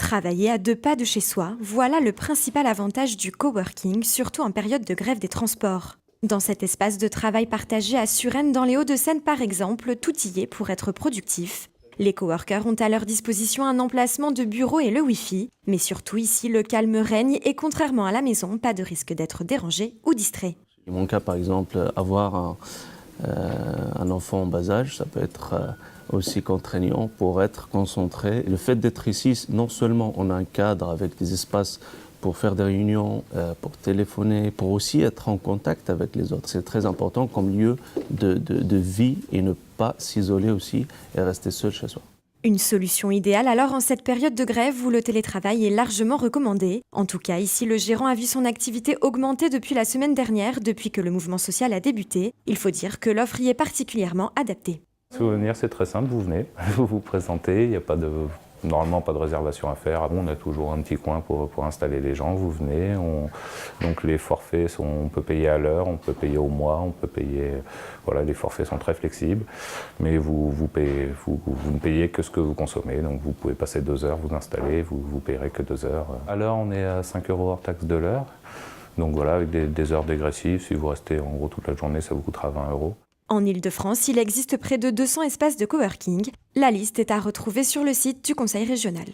Travailler à 2 pas de chez soi, voilà le principal avantage du coworking, surtout en période de grève des transports. Dans cet espace de travail partagé à Suresnes, dans les Hauts-de-Seine par exemple, tout y est pour être productif. Les coworkers ont à leur disposition un emplacement de bureau et le Wi-Fi, mais surtout ici le calme règne et contrairement à la maison, pas de risque d'être dérangé ou distrait. Dans mon cas, par exemple, avoir un enfant en bas âge, ça peut être aussi contraignant pour être concentré. Le fait d'être ici, non seulement on a un cadre avec des espaces pour faire des réunions, pour téléphoner, pour aussi être en contact avec les autres. C'est très important comme lieu de vie et ne pas s'isoler aussi et rester seul chez soi. Une solution idéale alors en cette période de grève où le télétravail est largement recommandé. En tout cas, ici, le gérant a vu son activité augmenter depuis la semaine dernière, depuis que le mouvement social a débuté. Il faut dire que l'offre y est particulièrement adaptée. Si vous venez, c'est très simple, vous venez, vous vous présentez, il n'y a normalement pas de réservation à faire. On a toujours un petit coin pour installer les gens, vous venez. Donc les forfaits, on peut payer à l'heure, on peut payer au mois, on peut payer... Voilà, les forfaits sont très flexibles, mais vous ne payez que ce que vous consommez. Donc vous pouvez passer 2 heures, vous installer, vous ne payerez que 2 heures. À l'heure, on est à 5 € hors taxe de l'heure. Donc voilà, avec des heures dégressives, si vous restez en gros toute la journée, ça vous coûtera 20 €. En Île-de-France, il existe près de 200 espaces de coworking. La liste est à retrouver sur le site du Conseil régional.